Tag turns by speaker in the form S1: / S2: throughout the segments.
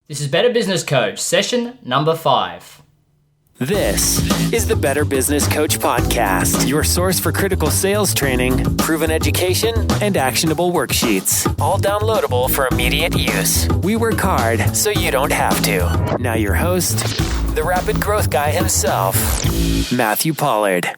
S1: This is Better Business Coach, session number 5.
S2: This is the Better Business Coach Podcast, your source for critical sales training, proven education, and actionable worksheets, all downloadable for immediate use. We work hard so you don't have to. Now your host, the rapid growth guy himself, Matthew Pollard.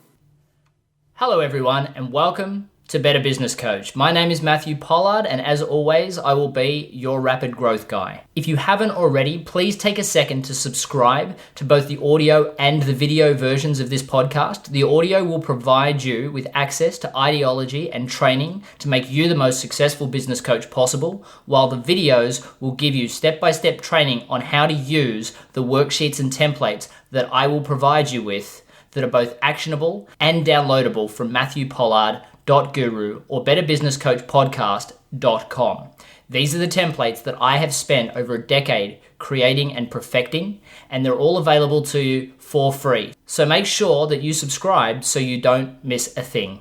S1: Hello everyone and welcome to Better Business Coach. My name is Matthew Pollard and as always, I will be your rapid growth guy. If you haven't already, please take a second to subscribe to both the audio and the video versions of this podcast. The audio will provide you with access to ideology and training to make you the most successful business coach possible, while the videos will give you step-by-step training on how to use the worksheets and templates that I will provide you with that are both actionable and downloadable from matthewpollard.guru or betterbusinesscoachpodcast.com. These are the templates that I have spent over a decade creating and perfecting, and they're all available to you for free. So make sure that you subscribe so you don't miss a thing.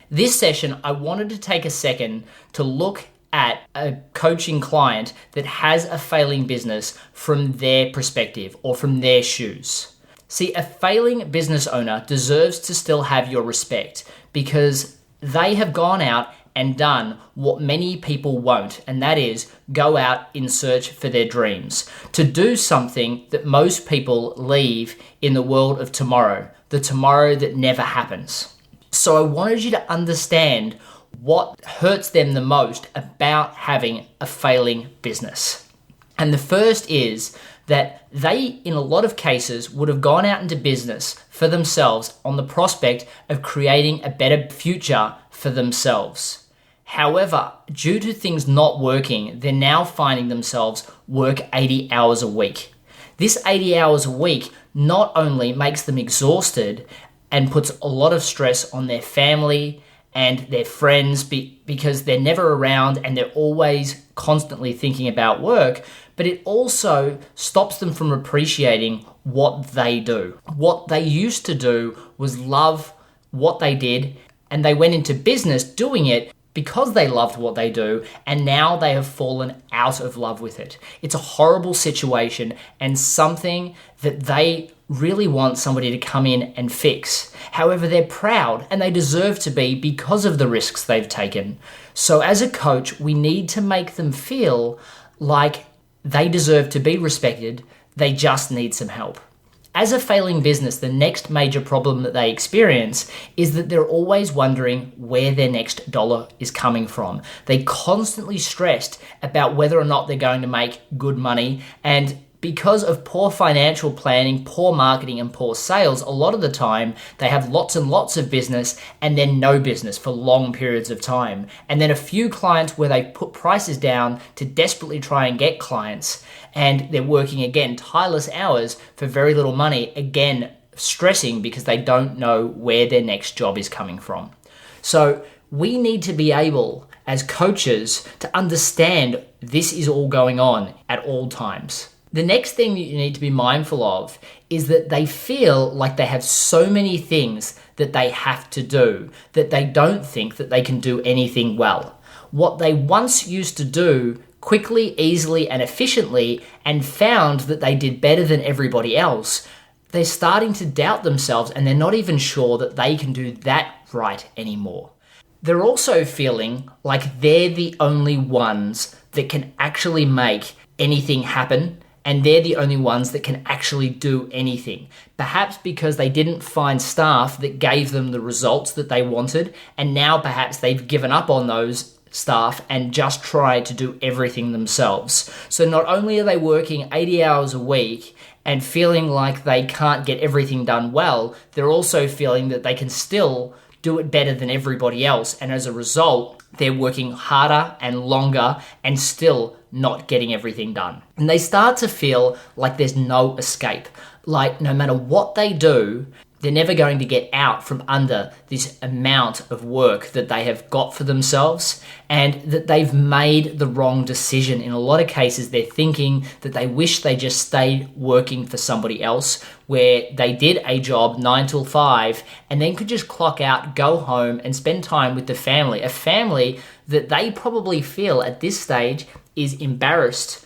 S1: This session, I wanted to take a second to look at a coaching client that has a failing business from their perspective or from their shoes. See, a failing business owner deserves to still have your respect because they have gone out and done what many people won't, and that is go out in search for their dreams, to do something that most people leave in the world of tomorrow, the tomorrow that never happens. So I wanted you to understand what hurts them the most about having a failing business. And the first is that they, in a lot of cases, would have gone out into business for themselves on the prospect of creating a better future for themselves. However, due to things not working, they're now finding themselves work 80 hours a week. This 80 hours a week not only makes them exhausted and puts a lot of stress on their family and their friends because they're never around and they're always constantly thinking about work, but it also stops them from appreciating what they do. What they used to do was love what they did, and they went into business doing it because they loved what they do, and now they have fallen out of love with it. It's a horrible situation and something that they really want somebody to come in and fix. However, they're proud and they deserve to be because of the risks they've taken. So as a coach, we need to make them feel like they deserve to be respected. They just need some help. As a failing business, the next major problem that they experience is that they're always wondering where their next dollar is coming from. They're constantly stressed about whether or not they're going to make good money, and because of poor financial planning, poor marketing, and poor sales, a lot of the time they have lots and lots of business and then no business for long periods of time. And then a few clients where they put prices down to desperately try and get clients, and they're working again tireless hours for very little money, again stressing because they don't know where their next job is coming from. So we need to be able, as coaches, to understand this is all going on at all times. The next thing that you need to be mindful of is that they feel like they have so many things that they have to do that they don't think that they can do anything well. What they once used to do quickly, easily, and efficiently and found that they did better than everybody else, they're starting to doubt themselves and they're not even sure that they can do that right anymore. They're also feeling like they're the only ones that can actually make anything happen, and they're the only ones that can actually do anything. Perhaps because they didn't find staff that gave them the results that they wanted, and now perhaps they've given up on those staff and just tried to do everything themselves. So not only are they working 80 hours a week and feeling like they can't get everything done well, they're also feeling that they can still do it better than everybody else, and as a result, they're working harder and longer and still not getting everything done. And they start to feel like there's no escape. Like no matter what they do, they're never going to get out from under this amount of work that they have got for themselves, and that they've made the wrong decision. In a lot of cases, they're thinking that they wish they just stayed working for somebody else, where they did a job 9 till 5 and then could just clock out, go home and spend time with the family. A family that they probably feel at this stage is embarrassed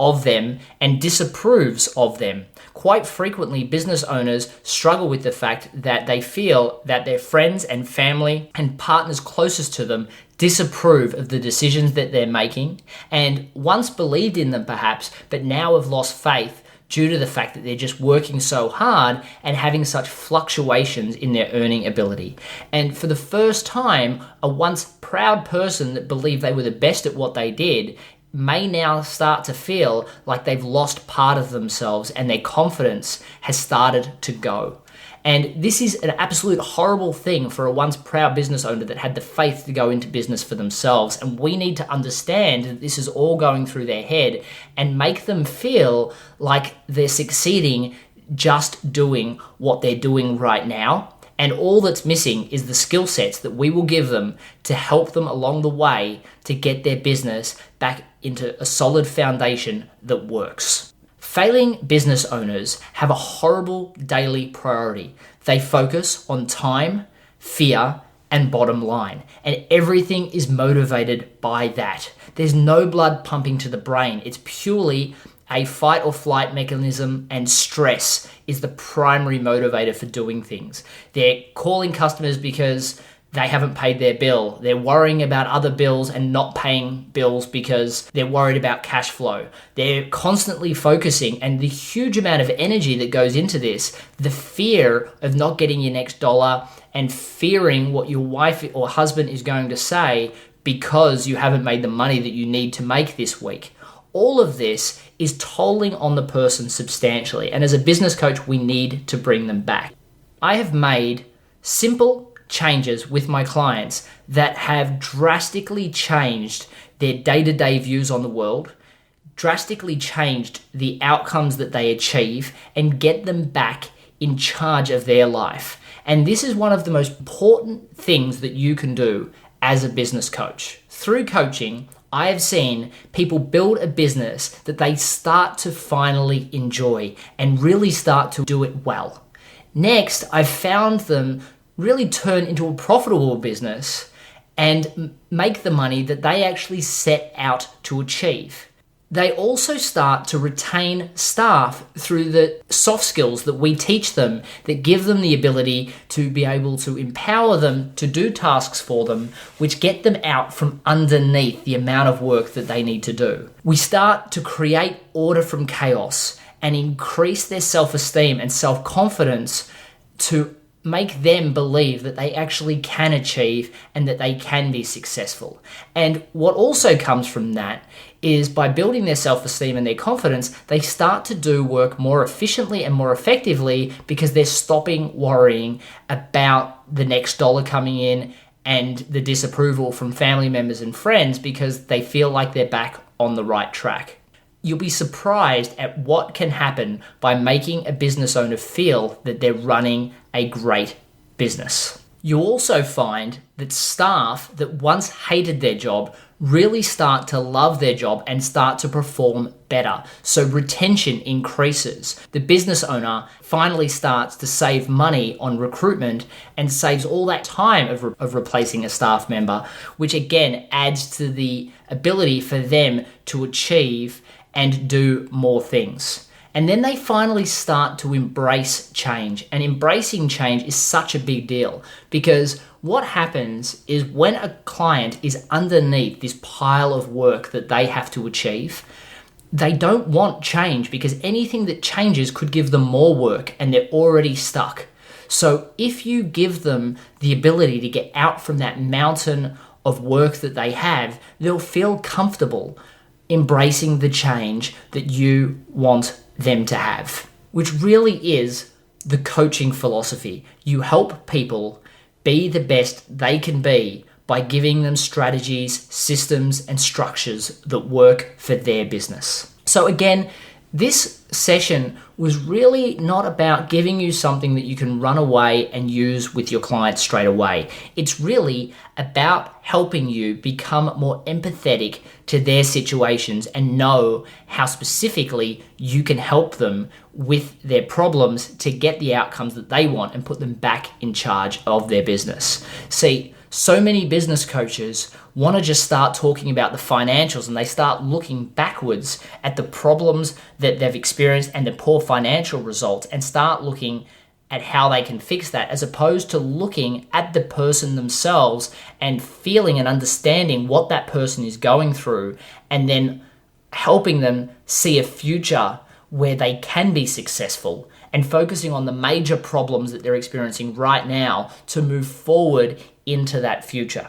S1: of them and disapproves of them. Quite frequently, business owners struggle with the fact that they feel that their friends and family and partners closest to them disapprove of the decisions that they're making, and once believed in them perhaps, but now have lost faith due to the fact that they're just working so hard and having such fluctuations in their earning ability. And for the first time, a once proud person that believed they were the best at what they did may now start to feel like they've lost part of themselves and their confidence has started to go. And this is an absolute horrible thing for a once proud business owner that had the faith to go into business for themselves. And we need to understand that this is all going through their head and make them feel like they're succeeding just doing what they're doing right now. And all that's missing is the skill sets that we will give them to help them along the way to get their business back into a solid foundation that works. Failing business owners have a horrible daily priority. They focus on time, fear, and bottom line, and everything is motivated by that. There's no blood pumping to the brain. It's purely a fight or flight mechanism, and stress is the primary motivator for doing things. They're calling customers because they haven't paid their bill. They're worrying about other bills and not paying bills because they're worried about cash flow. They're constantly focusing, and the huge amount of energy that goes into this, the fear of not getting your next dollar and fearing what your wife or husband is going to say because you haven't made the money that you need to make this week. All of this is tolling on the person substantially. And as a business coach, we need to bring them back. I have made simple changes with my clients that have drastically changed their day-to-day views on the world, drastically changed the outcomes that they achieve, and get them back in charge of their life. And this is one of the most important things that you can do as a business coach. Through coaching, I have seen people build a business that they start to finally enjoy and really start to do it well. Next, I've found them really turn into a profitable business and make the money that they actually set out to achieve. They also start to retain staff through the soft skills that we teach them that give them the ability to be able to empower them to do tasks for them, which get them out from underneath the amount of work that they need to do. We start to create order from chaos and increase their self-esteem and self-confidence to make them believe that they actually can achieve and that they can be successful. And what also comes from that is by building their self-esteem and their confidence, they start to do work more efficiently and more effectively because they're stopping worrying about the next dollar coming in and the disapproval from family members and friends because they feel like they're back on the right track. You'll be surprised at what can happen by making a business owner feel that they're running a great business. You'll also find that staff that once hated their job really start to love their job and start to perform better. So retention increases. The business owner finally starts to save money on recruitment and saves all that time of replacing a staff member, which again adds to the ability for them to achieve and do more things. And then they finally start to embrace change. And embracing change is such a big deal because what happens is when a client is underneath this pile of work that they have to achieve, they don't want change because anything that changes could give them more work and they're already stuck. So if you give them the ability to get out from that mountain of work that they have, they'll feel comfortable embracing the change that you want them to have, which really is the coaching philosophy. You help people be the best they can be by giving them strategies, systems, and structures that work for their business. So again, this session was really not about giving you something that you can run away and use with your clients straight away. It's really about helping you become more empathetic to their situations and know how specifically you can help them with their problems to get the outcomes that they want and put them back in charge of their business. See, So many business coaches want to just start talking about the financials, and they start looking backwards at the problems that they've experienced and the poor financial results, and start looking at how they can fix that, as opposed to looking at the person themselves and feeling and understanding what that person is going through, and then helping them see a future where they can be successful, and focusing on the major problems that they're experiencing right now to move forward into that future.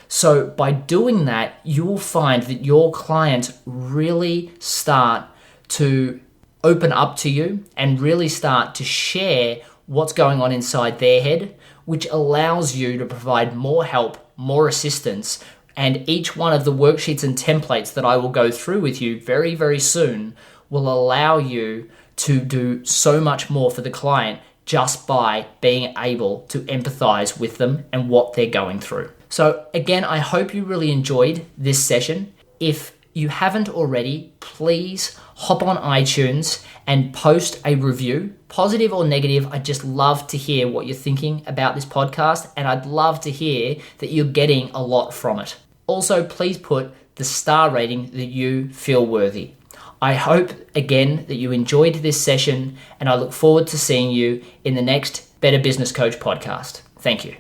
S1: So by doing that, you will find that your clients really start to open up to you and really start to share what's going on inside their head, which allows you to provide more help, more assistance. And each one of the worksheets and templates that I will go through with you very, very soon will allow you to do so much more for the client just by being able to empathize with them and what they're going through. So again, I hope you really enjoyed this session. If you haven't already, please hop on iTunes and post a review, positive or negative. I'd just love to hear what you're thinking about this podcast, and I'd love to hear that you're getting a lot from it. Also, please put the star rating that you feel worthy. I hope, again, that you enjoyed this session, and I look forward to seeing you in the next Better Business Coach podcast. Thank you.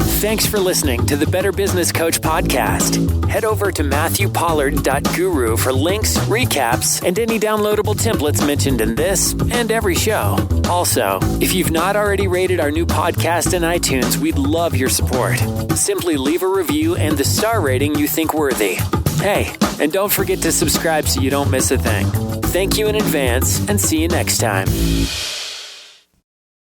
S2: Thanks for listening to the Better Business Coach podcast. Head over to MatthewPollard.guru for links, recaps, and any downloadable templates mentioned in this and every show. Also, if you've not already rated our new podcast in iTunes, we'd love your support. Simply leave a review and the star rating you think worthy. Hey, and don't forget to subscribe so you don't miss a thing. Thank you in advance, and see you next time.